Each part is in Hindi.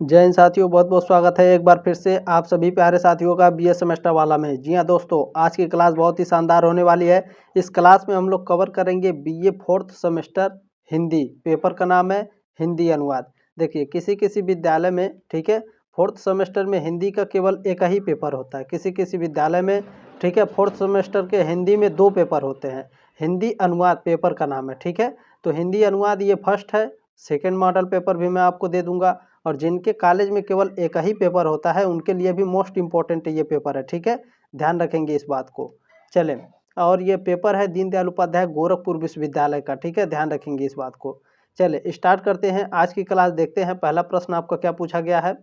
जय हिंद साथियों, बहुत बहुत स्वागत है एक बार फिर से आप सभी प्यारे साथियों का बीए सेमेस्टर वाला में। जी हाँ दोस्तों, आज की क्लास बहुत ही शानदार होने वाली है। इस क्लास में हम लोग कवर करेंगे BA fourth semester Hindi. Paper का नाम है हिंदी अनुवाद। देखिए, किसी किसी विद्यालय में, ठीक है, फोर्थ सेमेस्टर में हिंदी का केवल एक ही पेपर होता है। किसी किसी विद्यालय में, ठीक है, फोर्थ सेमेस्टर के हिंदी में 2 पेपर होते हैं। हिंदी अनुवाद पेपर का नाम है, ठीक है। तो हिंदी अनुवाद ये फर्स्ट है। सेकेंड मॉडल पेपर भी मैं आपको दे दूंगा। और जिनके कॉलेज में केवल एक ही पेपर होता है उनके लिए भी मोस्ट इम्पोर्टेंट ये पेपर है, ठीक है। ध्यान रखेंगे इस बात को। चलें, और ये पेपर है दीनदयाल उपाध्याय गोरखपुर विश्वविद्यालय का, ठीक है। ध्यान रखेंगे इस बात को। चलिए स्टार्ट करते हैं आज की क्लास। देखते हैं पहला प्रश्न आपका क्या पूछा गया है।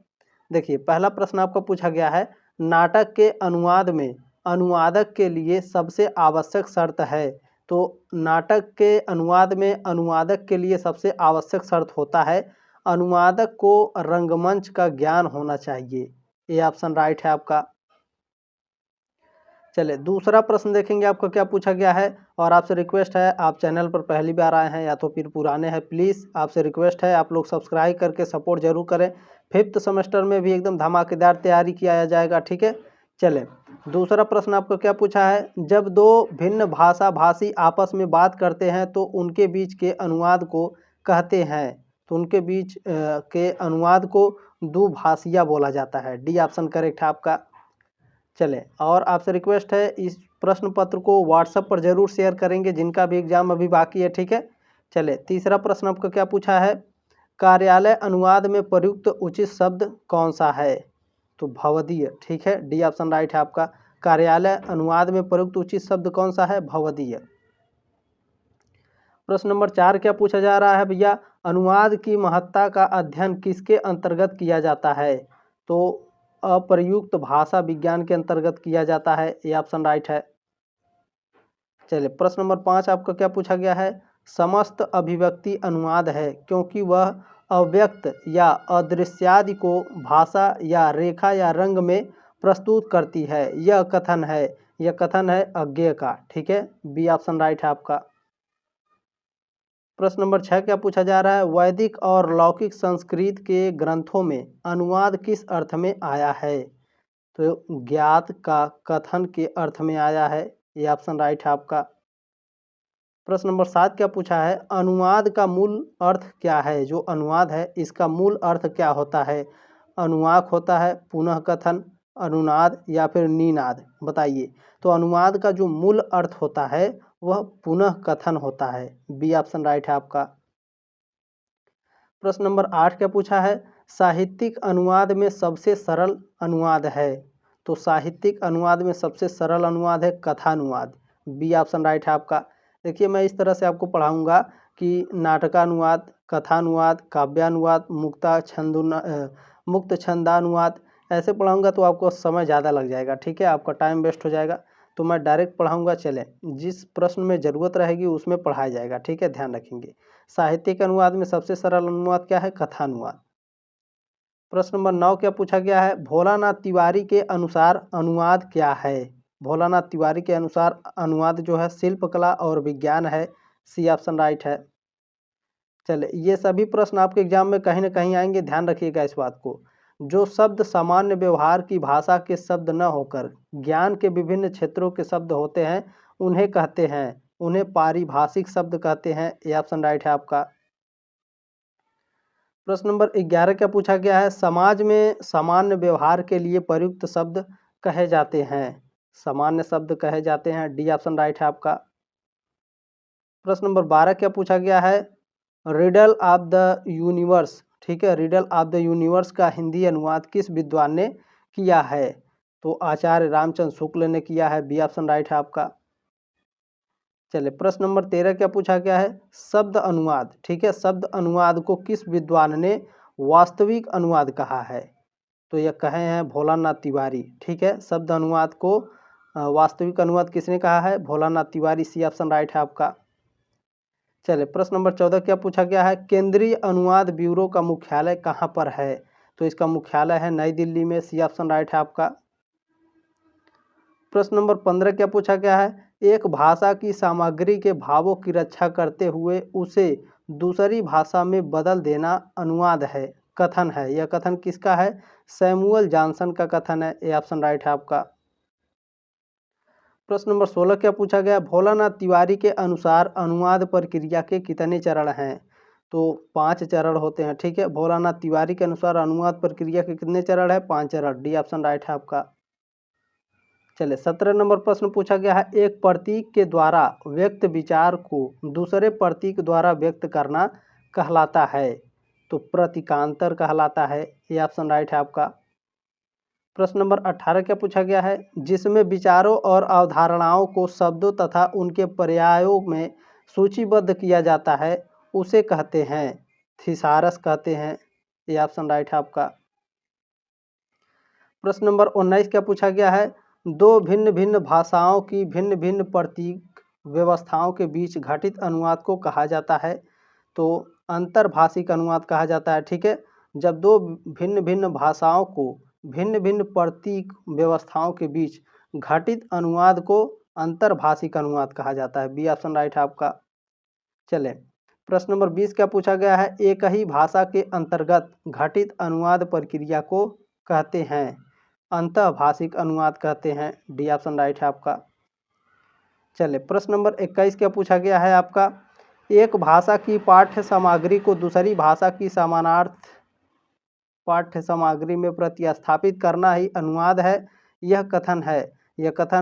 देखिए, पहला प्रश्न आपका पूछा गया है, नाटक के अनुवाद में अनुवादक के लिए सबसे आवश्यक शर्त है। तो नाटक के अनुवाद में अनुवादक के लिए सबसे आवश्यक शर्त होता है, अनुवादक को रंगमंच का ज्ञान होना चाहिए। ये ऑप्शन राइट है आपका। चलिए दूसरा प्रश्न देखेंगे आपको क्या पूछा गया है। और आपसे रिक्वेस्ट है, आप चैनल पर पहली बार आए हैं या तो फिर पुराने हैं, प्लीज़ आपसे रिक्वेस्ट है आप लोग सब्सक्राइब करके सपोर्ट जरूर करें। फिफ्थ सेमेस्टर में भी एकदम धमाकेदार तैयारी किया जाएगा, ठीक है। चलें, दूसरा प्रश्न आपको क्या पूछा है, जब दो भिन्न भाषा भाषी आपस में बात करते हैं तो उनके बीच के अनुवाद को कहते हैं। तो उनके बीच के अनुवाद को दुभाषिया बोला जाता है। डी ऑप्शन करेक्ट है आपका। चलें, और आपसे रिक्वेस्ट है इस प्रश्न पत्र को व्हाट्सएप पर जरूर शेयर करेंगे जिनका भी एग्जाम अभी बाकी है, ठीक है। चले तीसरा प्रश्न आपका क्या पूछा है, कार्यालय अनुवाद में प्रयुक्त उचित शब्द कौन सा है। तो भवदीय, ठीक है। डी ऑप्शन राइट है आपका। कार्यालय अनुवाद में प्रयुक्त उचित शब्द कौन सा है, भवदीय। प्रश्न नंबर 4 क्या पूछा जा रहा है भैया, अनुवाद की महत्ता का अध्ययन किसके अंतर्गत किया जाता है। तो अप्रयुक्त भाषा विज्ञान के अंतर्गत किया जाता है। ये ऑप्शन राइट है। चलिए प्रश्न नंबर 5 आपका क्या पूछा गया है, समस्त अभिव्यक्ति अनुवाद है क्योंकि वह अव्यक्त या अदृश्यादि को भाषा या रेखा या रंग में प्रस्तुत करती है। यह कथन है अज्ञेय का, ठीक है। बी ऑप्शन राइट है आपका। प्रश्न नंबर 6 क्या पूछा जा रहा है, वैदिक और लौकिक संस्कृत के ग्रंथों में अनुवाद किस अर्थ में आया है। तो ज्ञात का कथन के अर्थ में आया है। ये ऑप्शन राइट है आपका। प्रश्न नंबर 7 क्या पूछा है, अनुवाद का मूल अर्थ क्या है। जो अनुवाद है इसका मूल अर्थ क्या होता है। अनुवाक होता है, पुनः कथन, अनुनाद या फिर निनाद, बताइए। तो अनुवाद का जो मूल अर्थ होता है वह पुनः कथन होता है। बी ऑप्शन राइट है आपका। प्रश्न नंबर 8 क्या पूछा है, साहित्यिक अनुवाद में सबसे सरल अनुवाद है। तो साहित्यिक अनुवाद में सबसे सरल अनुवाद है कथानुवाद। बी ऑप्शन राइट है आपका। देखिए, मैं इस तरह से आपको पढ़ाऊंगा कि नाटकानुवाद, कथानुवाद, काव्यानुवाद, मुक्त छंदानुवाद, ऐसे पढ़ाऊंगा तो आपको समय ज़्यादा लग जाएगा, ठीक है, आपका टाइम वेस्ट हो जाएगा। तो मैं डायरेक्ट पढ़ाऊंगा। चलें, जिस प्रश्न में ज़रूरत रहेगी उसमें पढ़ाया जाएगा, ठीक है, ध्यान रखेंगे। साहित्यिक अनुवाद में सबसे सरल अनुवाद क्या है, कथानुवाद। प्रश्न नंबर 9 क्या पूछा गया है, भोलानाथ तिवारी के अनुसार अनुवाद क्या है। भोलानाथ तिवारी के अनुसार अनुवाद जो है शिल्पकला और विज्ञान है। सी ऑप्शन राइट है। चले, ये सभी प्रश्न आपके एग्जाम में कहीं ना कहीं आएंगे, ध्यान रखिएगा इस बात को। जो शब्द सामान्य व्यवहार की भाषा के शब्द न होकर ज्ञान के विभिन्न क्षेत्रों के शब्द होते हैं उन्हें कहते हैं, उन्हें पारिभाषिक शब्द कहते हैं। ये ऑप्शन राइट है आपका। प्रश्न नंबर 11 क्या पूछा गया है, समाज में सामान्य व्यवहार के लिए प्रयुक्त शब्द कहे जाते हैं। सामान्य शब्द कहे जाते हैं। डी ऑप्शन राइट है आपका। प्रश्न नंबर 12 क्या पूछा गया है, रिडल ऑफ द यूनिवर्स, ठीक है, रिडल ऑफ द यूनिवर्स का हिंदी अनुवाद किस विद्वान ने किया है। तो आचार्य रामचंद्र शुक्ल ने किया है। बी ऑप्शन राइट है आपका। चलिए प्रश्न नंबर 13 क्या पूछा गया है, शब्द अनुवाद, ठीक है, शब्द अनुवाद को किस विद्वान ने वास्तविक अनुवाद कहा है। तो यह कहे हैं भोलानाथ तिवारी, ठीक है। शब्द अनुवाद को वास्तविक अनुवाद किसने कहा है, Bholanath Tiwari. C option right है आपका। चलिए प्रश्न नंबर 14 क्या पूछा गया है, केंद्रीय अनुवाद ब्यूरो का मुख्यालय कहाँ पर है। तो इसका मुख्यालय है नई दिल्ली में। सी ऑप्शन राइट है आपका। प्रश्न नंबर 15 क्या पूछा गया है, एक भाषा की सामग्री के भावों की रक्षा करते हुए उसे दूसरी भाषा में बदल देना अनुवाद है, कथन है। यह कथन किसका है? सैमुअल जॉनसन का कथन है। ये ऑप्शन राइट है आपका। प्रश्न नंबर 16 क्या पूछा गया? भोलानाथ तिवारी के अनुसार अनुवाद प्रक्रिया के कितने चरण हैं? तो 5 चरण होते हैं। ठीक है, भोलानाथ तिवारी के अनुसार अनुवाद प्रक्रिया के कितने चरण है? 5 चरण। डी ऑप्शन राइट है आपका। चलिए 17 नंबर प्रश्न पूछा गया है, एक प्रतीक के द्वारा व्यक्त विचार को दूसरे प्रतीक द्वारा व्यक्त करना कहलाता है। तो प्रतीकांतर कहलाता है। ये ऑप्शन राइट है आपका। प्रश्न नंबर 18 क्या पूछा गया है? जिसमें विचारों और अवधारणाओं को शब्दों तथा उनके पर्यायों में सूचीबद्ध किया जाता है उसे कहते हैं थिसारस कहते हैं। ये ऑप्शन राइट है आपका। प्रश्न नंबर 19 क्या पूछा गया है? दो भिन्न भिन्न भाषाओं की भिन्न भिन्न प्रतीक व्यवस्थाओं के बीच घटित अनुवाद को कहा जाता है। तो अंतर्भाषिक अनुवाद कहा जाता है। ठीक है, जब दो भिन्न भिन्न भाषाओं को भिन्न भिन्न प्रतीक व्यवस्थाओं के बीच घटित अनुवाद को अंतर्भाषिक अनुवाद कहा जाता है। बी ऑप्शन राइट है आपका। चले प्रश्न नंबर 20 क्या पूछा गया है? एक ही भाषा के अंतर्गत घटित अनुवाद प्रक्रिया को कहते हैं अंतःभाषिक अनुवाद कहते हैं। डी ऑप्शन राइट है आपका। चले प्रश्न नंबर 21 क्या पूछा गया है आपका? एक भाषा की पाठ्य सामग्री को दूसरी भाषा की समानार्थ पाठ्य सामग्री में प्रतिस्थापित करना ही अनुवाद है। यह कथन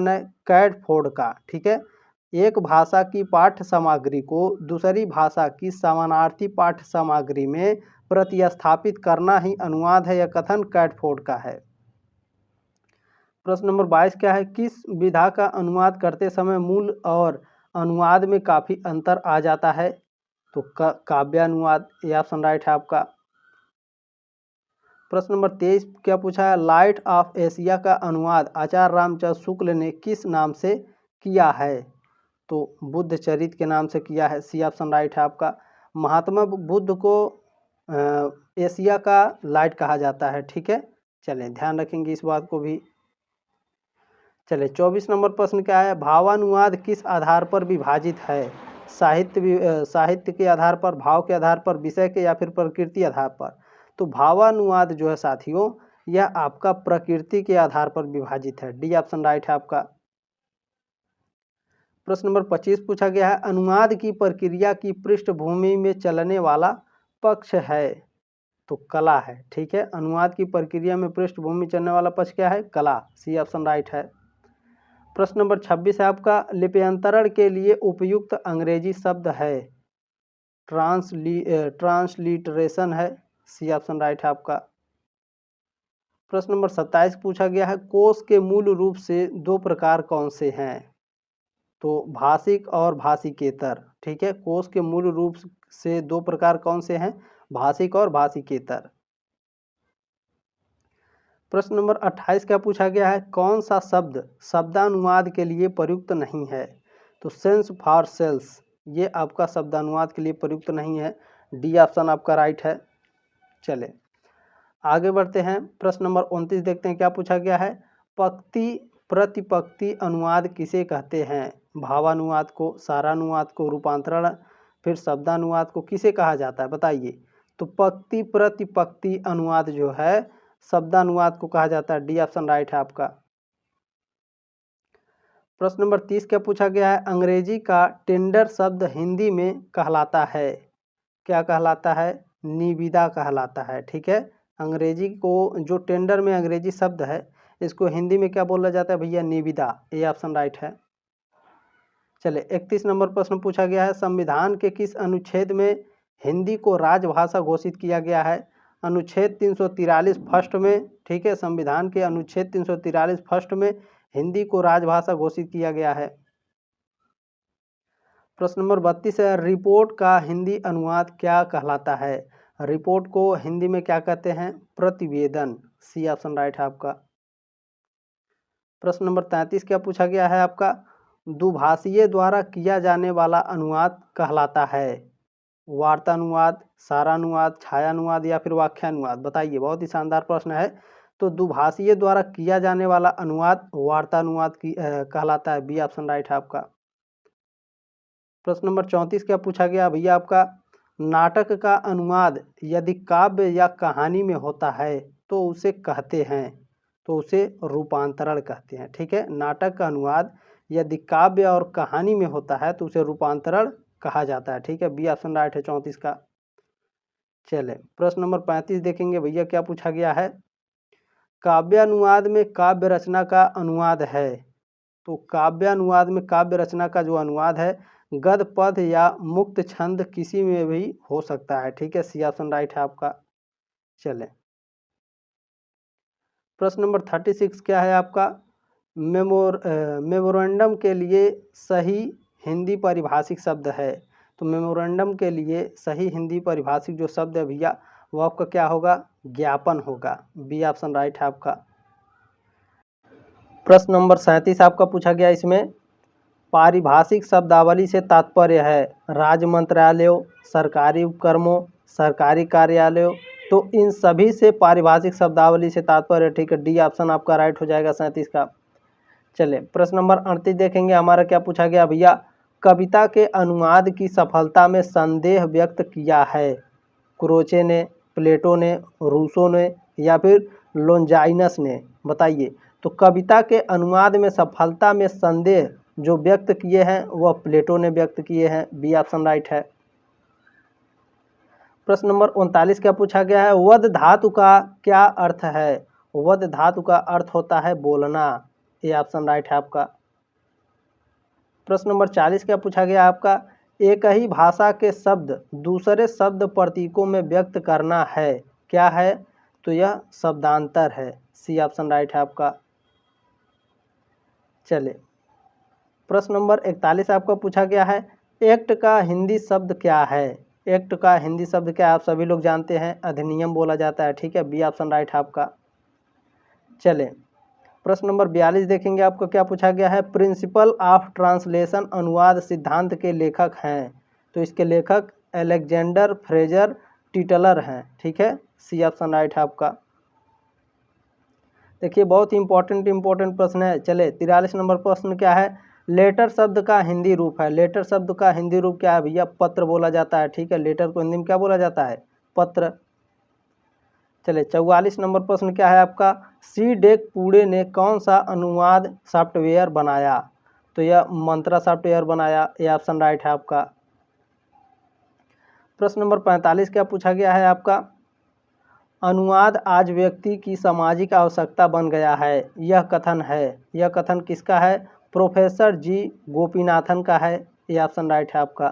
है कैडफोर्ड का। ठीक है, एक भाषा की पाठ्य सामग्री को दूसरी भाषा की समानार्थी पाठ्य सामग्री में प्रतिस्थापित करना ही अनुवाद है। यह कथन कैडफोर्ड का है। प्रश्न नंबर 22 क्या है? किस विधा का अनुवाद करते समय मूल और अनुवाद में काफ़ी अंतर आ जाता है? तो काव्यानुवाद। ये ऑप्शन राइट है आपका। प्रश्न नंबर 23 क्या पूछा है? लाइट ऑफ एशिया का अनुवाद आचार्य रामचंद्र शुक्ल ने किस नाम से किया है? तो बुद्ध चरित के नाम से किया है। सी ऑप्शन राइट है आपका। महात्मा बुद्ध को एशिया का लाइट कहा जाता है। ठीक है, चलें ध्यान रखेंगे इस बात को भी। चले 24 नंबर प्रश्न क्या है? भावानुवाद किस आधार पर विभाजित है? साहित्य के आधार पर, भाव के आधार पर, विषय के या फिर प्रकृति आधार पर? तो भावानुवाद जो है साथियों, यह आपका प्रकृति के आधार पर विभाजित है। डी ऑप्शन राइट है आपका। प्रश्न नंबर 25 पूछा गया है, अनुवाद की प्रक्रिया की पृष्ठभूमि में चलने वाला पक्ष है? तो कला है। ठीक है, अनुवाद की प्रक्रिया में पृष्ठभूमि में चलने वाला पक्ष क्या है? कला। सी ऑप्शन राइट है। प्रश्न नंबर 26 है आपका, लिप्यंतरण के लिए उपयुक्त अंग्रेजी शब्द है? ट्रांसलिटरेशन है। सी ऑप्शन राइट है आपका। प्रश्न नंबर 27 पूछा गया है, कोश के मूल रूप से दो प्रकार कौन से हैं? तो भाषिक और भाषिकेतर। ठीक है, कोश के मूल रूप से दो प्रकार कौन से हैं? भाषिक और भाषिकेतर। प्रश्न नंबर 28 क्या पूछा गया है? कौन सा शब्द शब्दानुवाद के लिए प्रयुक्त नहीं है? तो सेंस फॉर सेल्स, ये आपका शब्दानुवाद के लिए प्रयुक्त नहीं है। डी ऑप्शन आपका राइट है। चले आगे बढ़ते हैं। प्रश्न नंबर 29 देखते हैं क्या पूछा गया है? पंक्ति प्रतिपंक्ति अनुवाद किसे कहते हैं? भावानुवाद को, सारानुवाद को, रूपांतरण, फिर शब्दानुवाद को किसे कहा जाता है? बताइए। तो पंक्ति प्रतिपंक्ति अनुवाद जो है शब्दानुवाद को कहा जाता है। डी ऑप्शन राइट है आपका। प्रश्न नंबर 30 क्या पूछा गया है? अंग्रेजी का टेंडर शब्द हिंदी में कहलाता है? क्या कहलाता है? निविदा कहलाता है। ठीक है, अंग्रेजी को जो टेंडर में अंग्रेजी शब्द है इसको हिंदी में क्या बोला जाता है भैया? निविदा। ये ऑप्शन राइट है। चले 31 नंबर प्रश्न पूछा गया है, संविधान के किस अनुच्छेद में हिंदी को राजभाषा घोषित किया गया है? अनुच्छेद 343 फर्स्ट में। ठीक है, संविधान के अनुच्छेद 343 फर्स्ट में हिंदी को राजभाषा घोषित किया गया है। प्रश्न नंबर 32 है, रिपोर्ट का हिंदी अनुवाद क्या कहलाता है? रिपोर्ट को हिंदी में क्या कहते हैं? प्रतिवेदन। सी ऑप्शन राइट है आपका। प्रश्न नंबर 33 क्या पूछा गया है आपका? दुभाषीय द्वारा किया जाने वाला अनुवाद कहलाता है? वार्तानुवाद, सारानुवाद, छायानुवाद या फिर वाक्यानुवाद? बताइए, बहुत ही शानदार प्रश्न है। तो दुभाषीय द्वारा किया जाने वाला अनुवाद वार्तानुवाद की कहलाता है। बी ऑप्शन राइट है आपका। प्रश्न नंबर 34 क्या पूछा गया भैया आपका? नाटक का अनुवाद यदि काव्य या कहानी में होता है तो उसे कहते हैं, तो उसे रूपांतरण कहते हैं। ठीक है, नाटक का अनुवाद यदि काव्य और कहानी में होता है तो उसे रूपांतरण कहा जाता है। ठीक है, बी ऑप्शन राइट है 34 का। चले प्रश्न नंबर 35 देखेंगे भैया क्या पूछा गया है। काव्यानुवाद में काव्य रचना का अनुवाद है, तो काव्यानुवाद में काव्य रचना का जो अनुवाद है गद्य पद या मुक्त छंद किसी में भी हो सकता है। ठीक है, सी ऑप्शन राइट है आपका। चले प्रश्न नंबर 36 क्या है आपका। मेमोरेंडम के लिए सही हिंदी पारिभाषिक शब्द है, तो मेमोरेंडम के लिए सही हिंदी पारिभाषिक जो शब्द है भैया वो आपका क्या होगा, ज्ञापन होगा। बी ऑप्शन राइट है आपका। प्रश्न नंबर 37 आपका पूछा गया, इसमें पारिभाषिक शब्दावली से तात्पर्य है राज्य मंत्रालयों, सरकारी उपक्रमों, सरकारी कार्यालयों, तो इन सभी से पारिभाषिक शब्दावली से तात्पर्य। ठीक है, डी ऑप्शन आपका राइट हो जाएगा 37 का। चले प्रश्न नंबर 38 देखेंगे, हमारा क्या पूछा गया भैया। कविता के अनुवाद की सफलता में संदेह व्यक्त किया है, क्रोचे ने, प्लेटो ने, रूसो ने या फिर लोंजाइनस ने, बताइए। तो कविता के अनुवाद में सफलता में संदेह जो व्यक्त किए हैं वह प्लेटो ने व्यक्त किए हैं। बी ऑप्शन राइट है। प्रश्न नंबर 39 क्या पूछा गया है। वद धातु का क्या अर्थ है। वद धातु का अर्थ होता है बोलना। ये ऑप्शन राइट है आपका। प्रश्न नंबर 40 क्या पूछा गया आपका। एक ही भाषा के शब्द दूसरे शब्द प्रतीकों में व्यक्त करना है, क्या है, तो यह शब्दांतर है। सी ऑप्शन राइट है आपका। चले प्रश्न नंबर 41 आपका पूछा गया है। एक्ट का हिंदी शब्द क्या है। एक्ट का हिंदी शब्द क्या है, आप सभी लोग जानते हैं अधिनियम बोला जाता है। ठीक है, बी ऑप्शन राइट है आपका। चले प्रश्न नंबर 42 देखेंगे, आपको क्या पूछा गया है। प्रिंसिपल ऑफ ट्रांसलेशन अनुवाद सिद्धांत के लेखक हैं, तो इसके लेखक अलेक्जेंडर फ्रेजर टिटलर हैं। ठीक है, सी ऑप्शन राइट है आपका। देखिए बहुत ही इंपॉर्टेंट प्रश्न है। चले 43 नंबर प्रश्न क्या है। लेटर शब्द का हिंदी रूप है। लेटर शब्द का हिंदी रूप क्या है भैया, पत्र बोला जाता है। ठीक है, लेटर को हिंदी में क्या बोला जाता है, पत्र। चले 44 नंबर प्रश्न क्या है आपका। सी डेक पूड़े ने कौन सा अनुवाद सॉफ्टवेयर बनाया, तो यह मंत्रा सॉफ्टवेयर बनाया। ये ऑप्शन राइट है आपका। प्रश्न नंबर 45 क्या पूछा गया है आपका। अनुवाद आज व्यक्ति की सामाजिक आवश्यकता बन गया है, यह कथन है, यह कथन किसका है, प्रोफेसर जी गोपीनाथन का है। ये ऑप्शन राइट है आपका।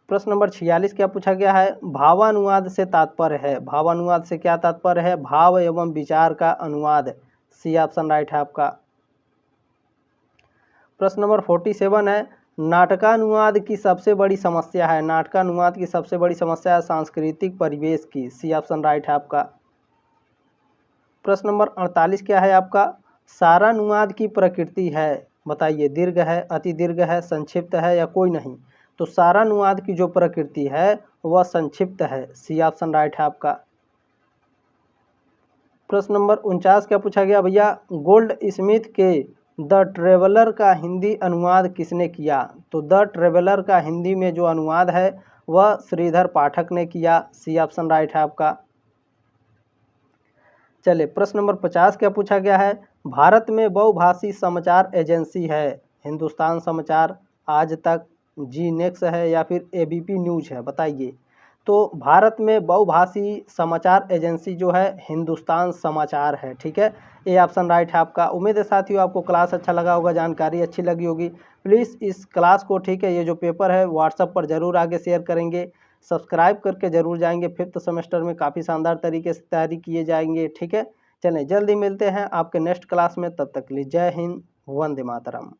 प्रश्न नंबर 46 क्या पूछा गया है। भावानुवाद से तात्पर्य है। भावानुवाद से क्या तात्पर्य है, भाव एवं विचार का अनुवाद। सी ऑप्शन राइट है आपका। प्रश्न नंबर 47 है। नाटकानुवाद की सबसे बड़ी समस्या है। नाटकानुवाद की सबसे बड़ी समस्या है सांस्कृतिक परिवेश की। सी ऑप्शन राइट है आपका। प्रश्न नंबर 48 क्या है आपका। सारानुवाद की प्रकृति है, बताइए, दीर्घ है, अति दीर्घ है, संक्षिप्त है या कोई नहीं। तो सारानुवाद की जो प्रकृति है वह संक्षिप्त है। सी ऑप्शन राइट है आपका। प्रश्न नंबर 49 क्या पूछा गया भैया। गोल्ड स्मिथ के द ट्रेवलर का हिंदी अनुवाद किसने किया, तो द ट्रेवलर का हिंदी में जो अनुवाद है वह श्रीधर पाठक ने किया। सी ऑप्शन राइट है आपका। चले प्रश्न नंबर 50 क्या पूछा गया है। भारत में बहुभाषी समाचार एजेंसी है। हिंदुस्तान समाचार, आज तक, जी नेक्स्ट है या फिर एबीपी न्यूज है, बताइए। तो भारत में बहुभाषी समाचार एजेंसी जो है हिंदुस्तान समाचार है। ठीक है, ये ऑप्शन राइट है आपका। उम्मीद है साथियों आपको क्लास अच्छा लगा होगा, जानकारी अच्छी लगी होगी। प्लीज़ इस क्लास को, ठीक है, ये जो पेपर है व्हाट्सएप पर ज़रूर आगे शेयर करेंगे। सब्सक्राइब करके ज़रूर जाएंगे। 5th सेमेस्टर में काफ़ी शानदार तरीके से तैयारी किए जाएंगे। ठीक है, चलें जल्दी मिलते हैं आपके नेक्स्ट क्लास में। तब तक के लिए जय हिंद, वंदे मातरम।